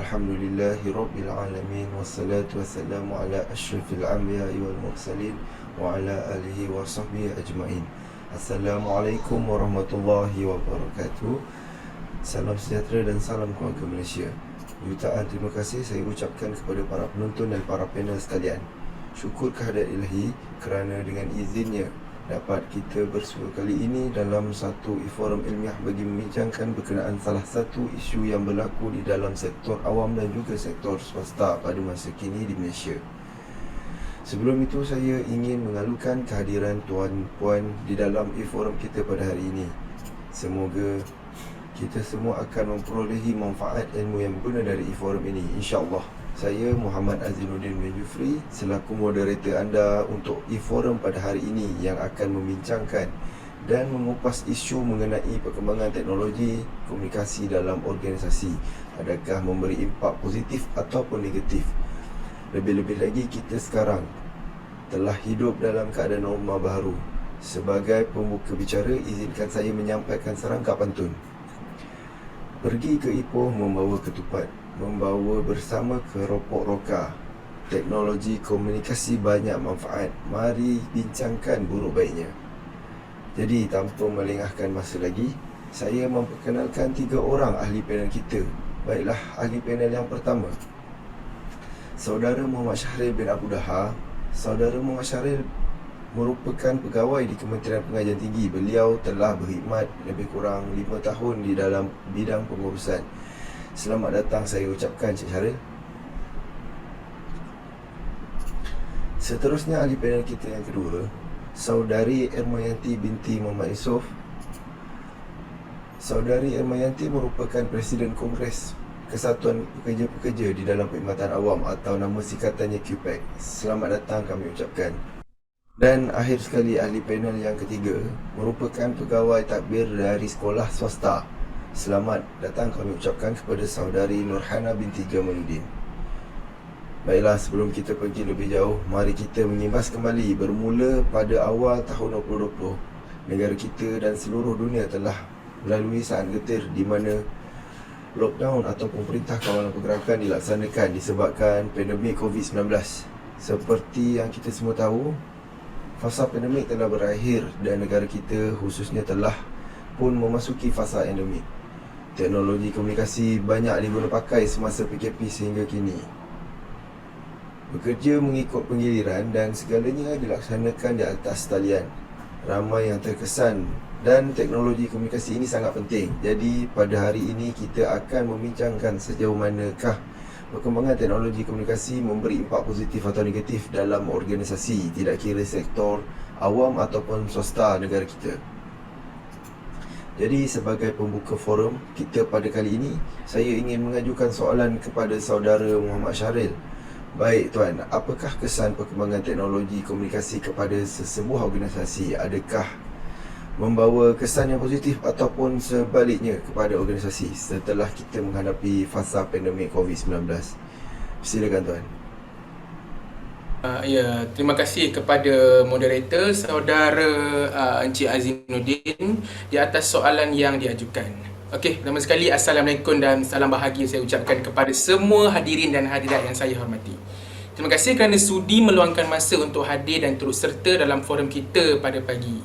Alhamdulillahi Rabbil Alamin. Wassalatu wassalamu ala ashrafil anbiya'i wal mursalin wa ala alihi wa sahbihi ajma'in. Assalamualaikum warahmatullahi wabarakatuh. Salam sejahtera dan salam keluarga Malaysia. Jutaan terima kasih saya ucapkan kepada para penonton dan para panel sekalian. Syukur kehadirat Ilahi kerana dengan izinnya dapat kita bersua kali ini dalam satu forum ilmiah bagi membincangkan berkenaan salah satu isu yang berlaku di dalam sektor awam dan juga sektor swasta pada masa kini di Malaysia. Sebelum itu saya ingin mengalukan kehadiran tuan-puan di dalam forum kita pada hari ini. Semoga kita semua akan memperolehi manfaat ilmu yang berguna dari forum ini, insya-Allah. Saya Muhammad Azinuddin bin Jufri selaku moderator anda untuk forum pada hari ini yang akan membincangkan dan mengupas isu mengenai perkembangan teknologi komunikasi dalam organisasi. Adakah memberi impak positif ataupun negatif? Lebih-lebih lagi kita sekarang telah hidup dalam keadaan norma baru. Sebagai pembuka bicara, izinkan saya menyampaikan serangkap pantun. Pergi ke Ipoh membawa ketupat, membawa bersama keropok roka. Teknologi komunikasi banyak manfaat, mari bincangkan buruk baiknya. Jadi tanpa melengahkan masa lagi, saya memperkenalkan 3 orang ahli panel kita. Baiklah, ahli panel yang pertama, Saudara Muhammad Syahril bin Abu Daha. Saudara Muhammad Syahril merupakan pegawai di Kementerian Pengajian Tinggi. Beliau telah berkhidmat lebih kurang 5 tahun di dalam bidang pengurusan. Selamat datang saya ucapkan Cik Syahril. Seterusnya ahli panel kita yang kedua, Saudari Ermayanti binti Muhammad Yusof. Saudari Ermayanti merupakan Presiden Kongres Kesatuan Pekerja-Pekerja di dalam Perkhidmatan Awam atau nama singkatannya QPEC. Selamat datang kami ucapkan. Dan akhir sekali ahli panel yang ketiga merupakan pegawai tadbir dari sekolah swasta. Selamat datang kami ucapkan kepada Saudari Nurhana binti Jamaluddin. Baiklah, sebelum kita pergi lebih jauh, mari kita mengimbas kembali bermula pada awal tahun 2020. Negara kita dan seluruh dunia telah melalui saat getir di mana lockdown ataupun perintah kawalan pergerakan dilaksanakan disebabkan pandemik COVID-19. Seperti yang kita semua tahu, fasa pandemik telah berakhir dan negara kita khususnya telah pun memasuki fasa endemik. Teknologi komunikasi banyak diguna pakai semasa PKP sehingga kini. Bekerja mengikut penggiliran dan segalanya dilaksanakan di atas talian. Ramai yang terkesan dan teknologi komunikasi ini sangat penting. Jadi pada hari ini kita akan membincangkan sejauh manakah perkembangan teknologi komunikasi memberi impak positif atau negatif dalam organisasi, tidak kira sektor awam ataupun swasta negara kita. Jadi sebagai pembuka forum kita pada kali ini, saya ingin mengajukan soalan kepada saudara Muhammad Syahril. Baik tuan, apakah kesan perkembangan teknologi komunikasi kepada sesebuah organisasi? Adakah membawa kesan yang positif ataupun sebaliknya kepada organisasi setelah kita menghadapi fasa pandemik COVID-19? Silakan tuan. Terima kasih kepada moderator saudara Encik Azinuddin di atas soalan yang diajukan. Okey, pertama sekali Assalamualaikum dan salam bahagia saya ucapkan kepada semua hadirin dan hadirat yang saya hormati. Terima kasih kerana sudi meluangkan masa untuk hadir dan turut serta dalam forum kita pada pagi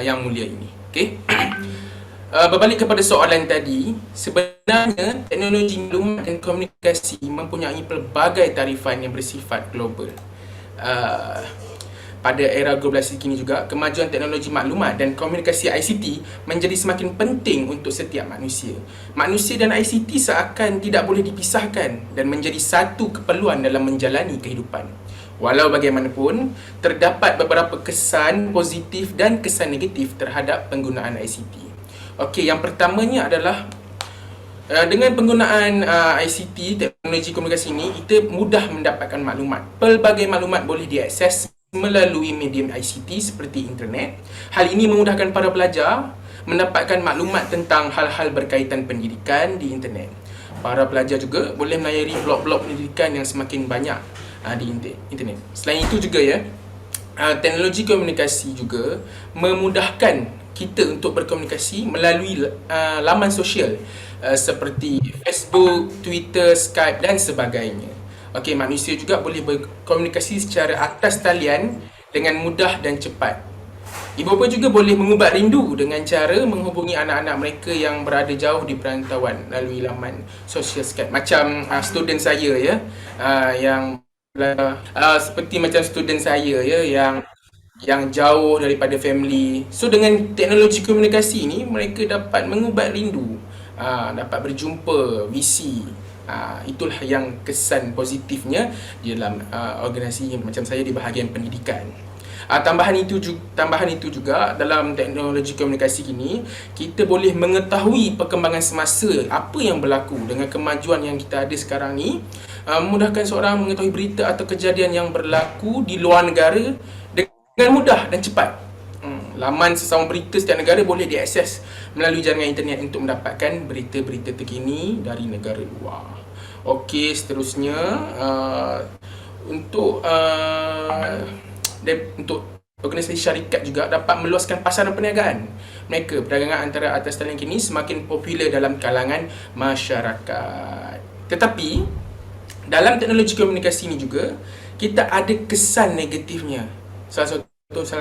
yang mulia ini. Okey. Berbalik kepada soalan tadi, sebenarnya teknologi maklumat dan komunikasi mempunyai pelbagai tarifan yang bersifat global. Pada era globalisasi kini juga, kemajuan teknologi maklumat dan komunikasi ICT menjadi semakin penting untuk setiap manusia. Manusia dan ICT seakan tidak boleh dipisahkan dan menjadi satu keperluan dalam menjalani kehidupan. Walau bagaimanapun, terdapat beberapa kesan positif dan kesan negatif terhadap penggunaan ICT. Okey, yang pertamanya adalah dengan penggunaan ICT, teknologi komunikasi ini, kita mudah mendapatkan maklumat. Pelbagai maklumat boleh diakses melalui medium ICT seperti internet. Hal ini memudahkan para pelajar mendapatkan maklumat tentang hal-hal berkaitan pendidikan di internet. Para pelajar juga boleh melayari blog-blog pendidikan yang semakin banyak di internet. Selain itu juga teknologi komunikasi juga memudahkan kita untuk berkomunikasi melalui laman sosial seperti Facebook, Twitter, Skype dan sebagainya. Okey, manusia juga boleh berkomunikasi secara atas talian dengan mudah dan cepat. Ibu bapa juga boleh mengubat rindu dengan cara menghubungi anak-anak mereka yang berada jauh di perantauan melalui laman sosial Skype. Macam student saya ya, yang seperti macam student saya ya, yang jauh daripada family. So dengan teknologi komunikasi ni mereka dapat mengubat rindu, dapat berjumpa, visi. Itulah yang kesan positifnya di dalam organisasi macam saya di bahagian pendidikan. Tambahan itu juga dalam teknologi komunikasi ini kita boleh mengetahui perkembangan semasa, apa yang berlaku dengan kemajuan yang kita ada sekarang ni, memudahkan seorang mengetahui berita atau kejadian yang berlaku di luar negara dengan mudah dan cepat. Laman sesama berita setiap negara boleh diakses melalui jaringan internet untuk mendapatkan berita-berita terkini dari negara luar. Okey, seterusnya untuk organisasi syarikat juga dapat meluaskan pasaran perniagaan mereka. Perdagangan antara atas talian kini semakin popular dalam kalangan masyarakat. Tetapi dalam teknologi komunikasi ini juga kita ada kesan negatifnya. Salah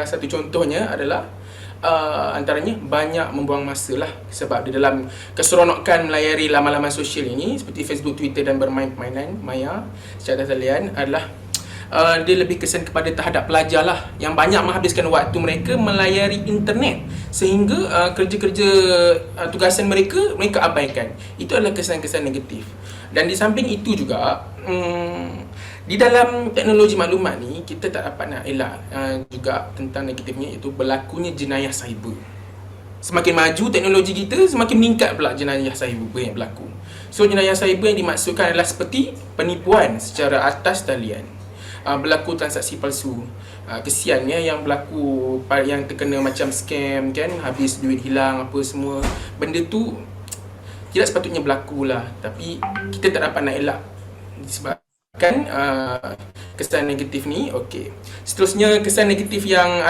satu contohnya adalah antaranya banyak membuang masa lah, sebab di dalam keseronokan melayari laman-laman sosial ini seperti Facebook, Twitter dan bermain permainan maya secara talian adalah dia lebih kesan kepada terhadap pelajar lah, yang banyak menghabiskan waktu mereka melayari internet sehingga kerja-kerja tugasan mereka abaikan. Itu adalah kesan-kesan negatif. Dan di samping itu juga di dalam teknologi maklumat ni kita tak dapat nak elak juga tentang negatifnya, iaitu berlakunya jenayah cyber. Semakin maju teknologi kita, semakin meningkat pula jenayah cyber yang berlaku. So jenayah cyber yang dimaksudkan adalah seperti penipuan secara atas talian, berlaku transaksi palsu, kesian ya yang berlaku, yang terkena macam scam kan, habis duit hilang apa semua. Benda tu tidak sepatutnya berlaku lah, tapi kita tak dapat nak elak disebabkan kesan negatif ni. Okey. Seterusnya, kesan negatif yang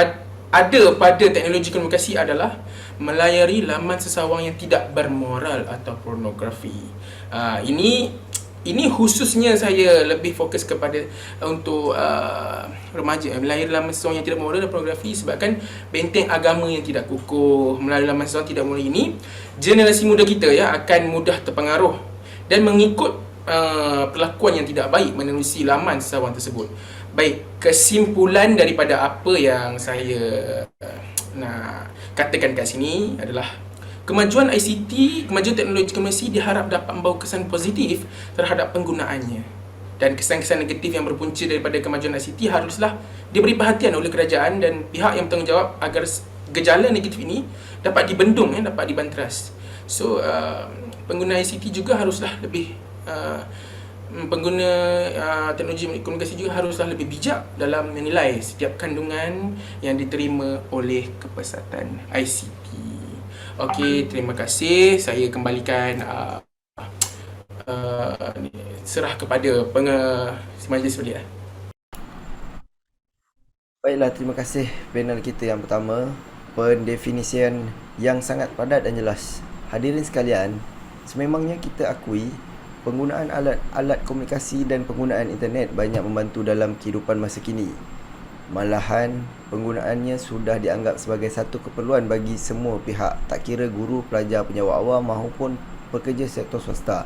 ada pada teknologi komunikasi adalah melayari laman sesawang yang tidak bermoral atau pornografi. Ini khususnya saya lebih fokus kepada untuk remaja, melayari laman sesawang yang tidak bermoral dan pornografi, sebabkan benteng agama yang tidak kukuh melalui laman sesawang tidak bermoral ini, generasi muda kita ya akan mudah terpengaruh dan mengikut perlakuan yang tidak baik menerusi laman sesawang tersebut. Baik, kesimpulan daripada apa yang saya nak katakan kat sini adalah kemajuan ICT, kemajuan teknologi komunikasi diharap dapat membawa kesan positif terhadap penggunaannya. Dan kesan-kesan negatif yang berpunca daripada kemajuan ICT haruslah diberi perhatian oleh kerajaan dan pihak yang bertanggungjawab agar gejala negatif ini dapat dibendung, dapat dibanteras. So, pengguna ICT juga haruslah lebih pengguna teknologi komunikasi juga haruslah lebih bijak dalam menilai setiap kandungan yang diterima oleh kepesatan ICT. Okey, terima kasih. Saya kembalikan serah kepada majlis beliau. Baiklah, terima kasih panel kita yang pertama. Pendefinisian yang sangat padat dan jelas. Hadirin sekalian, sememangnya kita akui penggunaan alat komunikasi dan penggunaan internet banyak membantu dalam kehidupan masa kini. Malahan, penggunaannya sudah dianggap sebagai satu keperluan bagi semua pihak, tak kira guru, pelajar, penyewa awam maupun pekerja sektor swasta.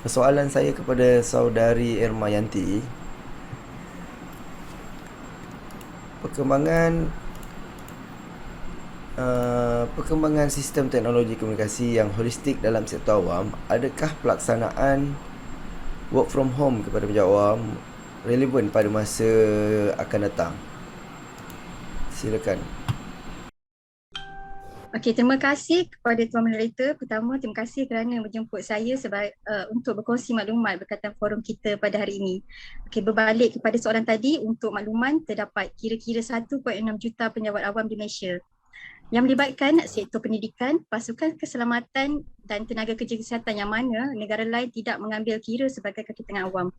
Persoalan saya kepada saudari Irma Yanti, perkembangan sistem teknologi komunikasi yang holistik dalam sektor awam, adakah pelaksanaan work from home kepada penyewa awam relevan pada masa akan datang? Silakan. Okey, terima kasih kepada Tuan Moderator. Pertama, terima kasih kerana menjemput saya untuk berkongsi maklumat berkaitan forum kita pada hari ini. Okey, berbalik kepada soalan tadi, untuk makluman terdapat kira-kira 1.6 juta pejabat awam di Malaysia yang melibatkan sektor pendidikan, pasukan keselamatan dan tenaga kerja kesihatan, yang mana negara lain tidak mengambil kira sebagai kaki tangan awam.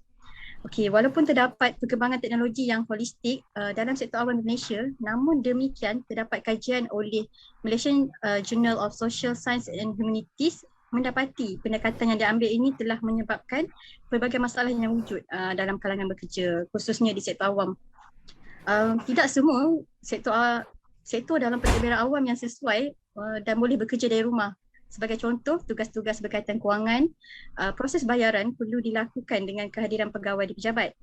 Okey, walaupun terdapat perkembangan teknologi yang holistik dalam sektor awam Malaysia, namun demikian terdapat kajian oleh Malaysian Journal of Social Science and Humanities mendapati pendekatan yang diambil ini telah menyebabkan pelbagai masalah yang wujud dalam kalangan bekerja, khususnya di sektor awam. Tidak semua sektor dalam pentadbiran awam yang sesuai dan boleh bekerja dari rumah. Sebagai contoh, tugas-tugas berkaitan kewangan, proses bayaran perlu dilakukan dengan kehadiran pegawai di pejabat.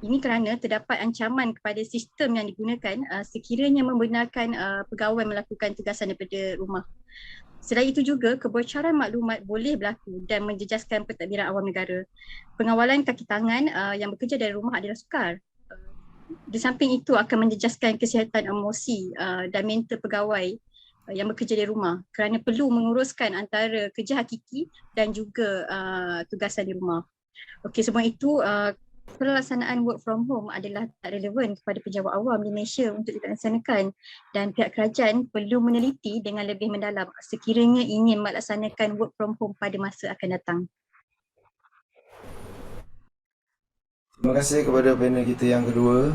Ini kerana terdapat ancaman kepada sistem yang digunakan sekiranya membenarkan pegawai melakukan tugasan daripada rumah. Selain itu juga, kebocaran maklumat boleh berlaku dan menjejaskan pentadbiran awam negara. Pengawalan kaki tangan yang bekerja dari rumah adalah sukar. Di samping itu akan menjejaskan kesihatan emosi dan mental pegawai yang bekerja di rumah kerana perlu menguruskan antara kerja hakiki dan juga tugasan di rumah. Okey, semua itu pelaksanaan work from home adalah tak relevan kepada pejabat awam di Malaysia untuk dilaksanakan dan pihak kerajaan perlu meneliti dengan lebih mendalam sekiranya ingin melaksanakan work from home pada masa akan datang. Terima kasih kepada panel kita yang kedua.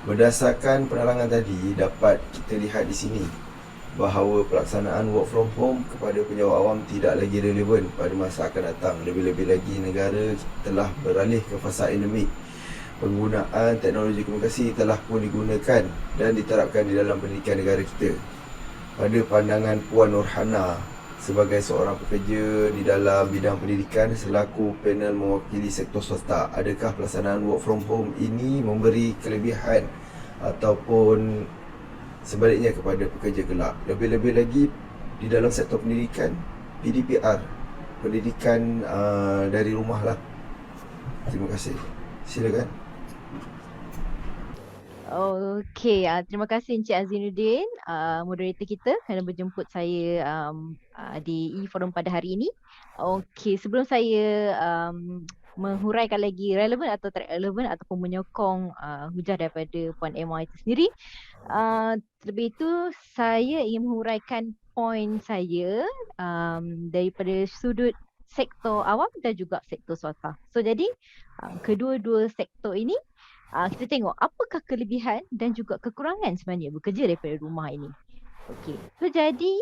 Berdasarkan penerangan tadi, dapat kita lihat di sini bahawa pelaksanaan work from home kepada pejabat awam tidak lagi relevan pada masa akan datang. Lebih-lebih lagi negara telah beralih ke fasa endemik. Penggunaan teknologi komunikasi telah pun digunakan dan diterapkan di dalam pendidikan negara kita. Pada pandangan Puan Nurhana sebagai seorang pekerja di dalam bidang pendidikan selaku panel mewakili sektor swasta, adakah pelaksanaan work from home ini memberi kelebihan ataupun sebaliknya kepada pekerja gelap? Lebih-lebih lagi di dalam sektor pendidikan, PDPR, pendidikan dari rumah lah. Terima kasih. Silakan. Okey, terima kasih Encik Azinuddin, moderator kita kerana berjemput saya di e-forum pada hari ini. Okey, sebelum saya menghuraikan lagi relevan atau tak relevan ataupun menyokong hujah daripada Puan MY itu sendiri, terlebih itu saya ingin menghuraikan poin saya daripada sudut sektor awam dan juga sektor swasta. So jadi kedua-dua sektor ini kita tengok apakah kelebihan dan juga kekurangan sebenarnya bekerja daripada rumah ini. Okey. So jadi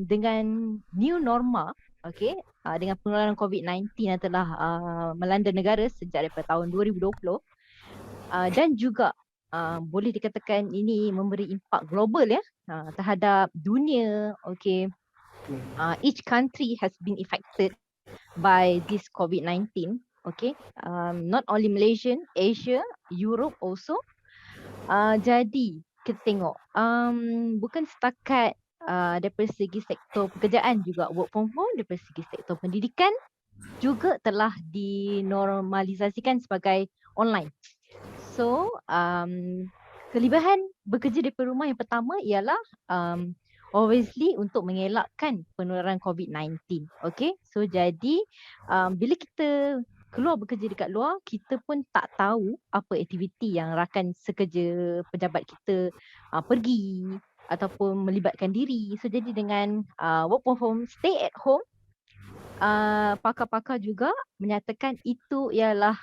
dengan new norma, okey, dengan penularan COVID-19 yang telah melanda negara sejak daripada tahun 2020 dan juga boleh dikatakan ini memberi impak global ya terhadap dunia. Okey. Each country has been affected by this COVID-19. Okay, not only Malaysia, Asia, Europe also. Jadi kita tengok bukan setakat daripada segi sektor pekerjaan juga work from home, daripada segi sektor pendidikan juga telah dinormalisasikan sebagai online. So kelebihan bekerja daripada rumah yang pertama ialah obviously untuk mengelakkan penularan COVID-19. Okay, so jadi bila kita keluar bekerja dekat luar, kita pun tak tahu apa aktiviti yang rakan sekerja pejabat kita pergi ataupun melibatkan diri. So jadi dengan work from home, stay at home, pakar-pakar juga menyatakan itu ialah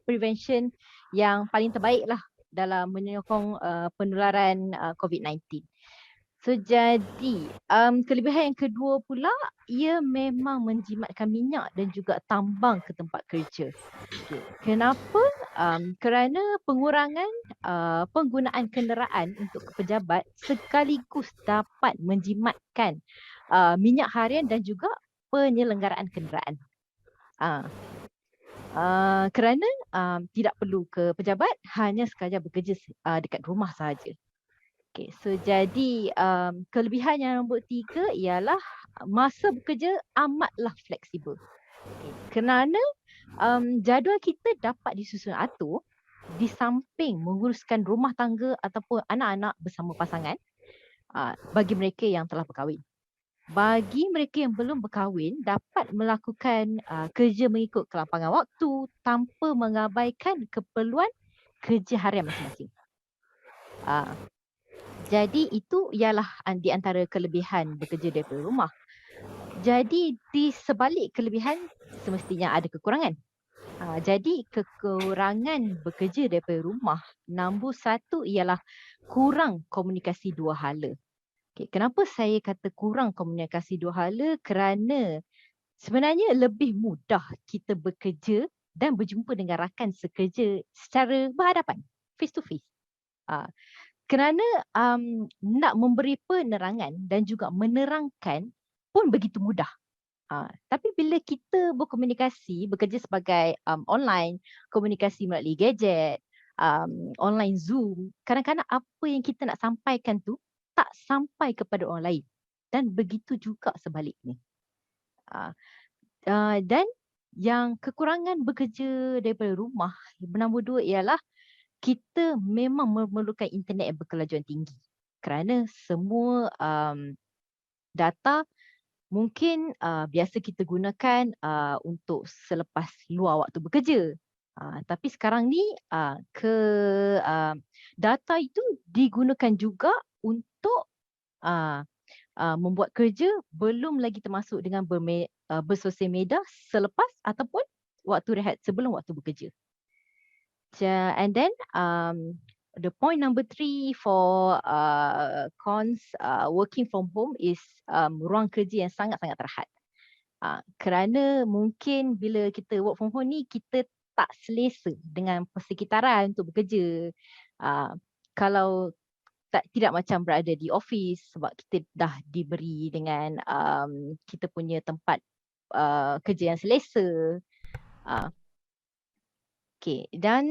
prevention yang paling terbaik lah dalam menyokong penularan COVID-19. So jadi kelebihan yang kedua pula, ia memang menjimatkan minyak dan juga tambang ke tempat kerja. Okay. Kenapa? Kerana pengurangan penggunaan kenderaan untuk pejabat sekaligus dapat menjimatkan minyak harian dan juga penyelenggaraan kenderaan. Kerana tidak perlu ke pejabat, hanya sekadar bekerja dekat rumah sahaja. Okay, so jadi kelebihan yang nombor 3 ialah masa bekerja amatlah fleksibel. Okay, kerana jadual kita dapat disusun atur di samping menguruskan rumah tangga ataupun anak-anak bersama pasangan bagi mereka yang telah berkahwin. Bagi mereka yang belum berkahwin dapat melakukan kerja mengikut kelapangan waktu tanpa mengabaikan keperluan kerja harian masing-masing. Jadi itu ialah di antara kelebihan bekerja daripada rumah. Jadi di sebalik kelebihan semestinya ada kekurangan. Jadi kekurangan bekerja daripada rumah, nombor satu ialah kurang komunikasi dua hala. Kenapa saya kata kurang komunikasi dua hala? Kerana sebenarnya lebih mudah kita bekerja dan berjumpa dengan rakan sekerja secara berhadapan, face to face. Kerana nak memberi penerangan dan juga menerangkan pun begitu mudah. Tapi bila kita berkomunikasi, bekerja sebagai online, komunikasi melalui gadget, online Zoom, kadang-kadang apa yang kita nak sampaikan tu tak sampai kepada orang lain. Dan begitu juga sebaliknya. Dan yang kekurangan bekerja daripada rumah, nombor dua ialah kita memang memerlukan internet yang berkelajuan tinggi. Kerana semua data mungkin biasa kita gunakan untuk selepas luar waktu bekerja. Tapi sekarang ni data itu digunakan juga untuk membuat kerja, belum lagi termasuk dengan bersosial media selepas ataupun waktu rehat sebelum waktu bekerja. And then the point number 3 for cons working from home is ruang kerja yang sangat-sangat terhad. Kerana mungkin bila kita work from home ni, kita tak selesa dengan persekitaran untuk bekerja. Kalau tidak macam berada di office, sebab kita dah diberi dengan kita punya tempat kerja yang selesa. Dan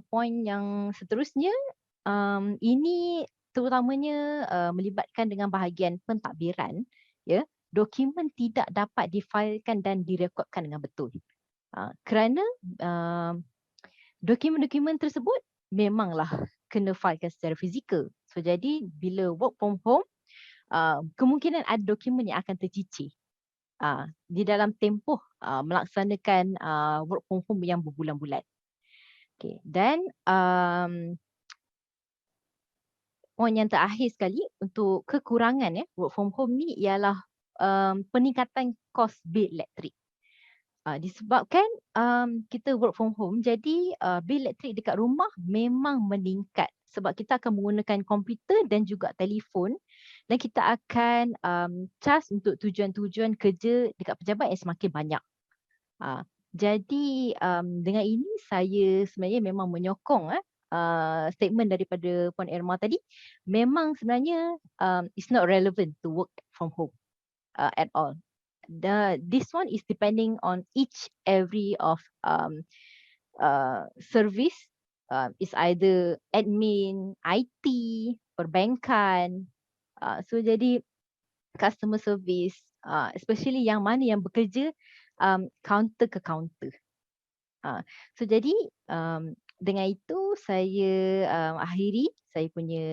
poin yang seterusnya, ini terutamanya melibatkan dengan bahagian pentadbiran, ya. Dokumen tidak dapat difailkan dan direkodkan dengan betul. Kerana dokumen-dokumen tersebut memanglah kena failkan secara fizikal. So jadi bila work from home, kemungkinan ada dokumen yang akan tercicir di dalam tempoh melaksanakan work from home yang berbulan-bulan. Dan poin yang terakhir sekali untuk kekurangan work from home ni ialah peningkatan kos bil elektrik. Disebabkan kita work from home, jadi bil elektrik dekat rumah memang meningkat sebab kita akan menggunakan komputer dan juga telefon, dan kita akan cas untuk tujuan-tujuan kerja dekat pejabat yang semakin banyak. Jadi dengan ini saya sebenarnya memang menyokong statement daripada Puan Irma tadi. Memang sebenarnya it's not relevant to work from home at all. This one is depending on each every of service. Is either admin, IT, perbankan. So jadi customer service, especially yang mana yang bekerja counter ke counter. So jadi dengan itu saya akhiri saya punya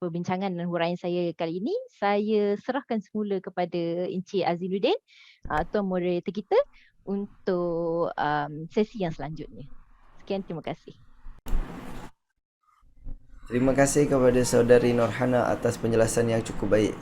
perbincangan dan huraian saya kali ini. Saya serahkan semula kepada Encik Azinuddin, Tuan Moderator kita, untuk sesi yang selanjutnya. Sekian, terima kasih. Terima kasih kepada Saudari Norhana atas penjelasan yang cukup baik.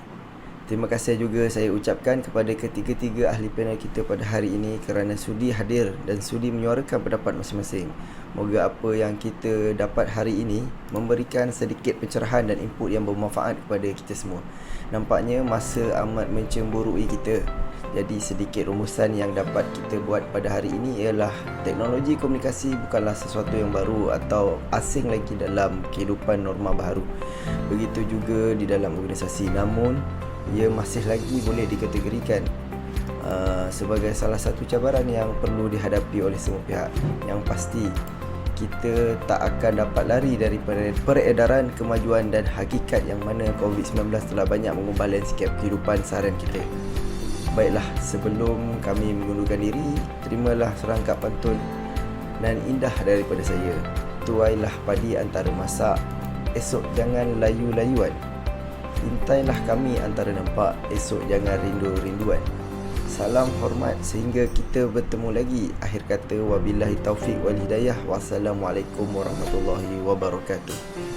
Terima kasih juga saya ucapkan kepada ketiga-tiga ahli panel kita pada hari ini kerana sudi hadir dan sudi menyuarakan pendapat masing-masing. Moga apa yang kita dapat hari ini memberikan sedikit pencerahan dan input yang bermanfaat kepada kita semua. Nampaknya masa amat mencemburui kita. Jadi sedikit rumusan yang dapat kita buat pada hari ini ialah teknologi komunikasi bukanlah sesuatu yang baru atau asing lagi dalam kehidupan norma baru. Begitu juga di dalam organisasi, namun ia masih lagi boleh dikategorikan sebagai salah satu cabaran yang perlu dihadapi oleh semua pihak. Yang pasti kita tak akan dapat lari daripada peredaran kemajuan dan hakikat yang mana COVID-19 telah banyak mengubah landscape kehidupan seharian kita. Baiklah, sebelum kami mengundurkan diri, terimalah serangkap pantun dan indah daripada saya. Tuailah padi antara masak, esok jangan layu-layuan. Intailah kami antara nampak, esok jangan rindu-rinduan. Salam hormat sehingga kita bertemu lagi. Akhir kata, wabillahi taufiq wal hidayah. Wassalamualaikum warahmatullahi wabarakatuh.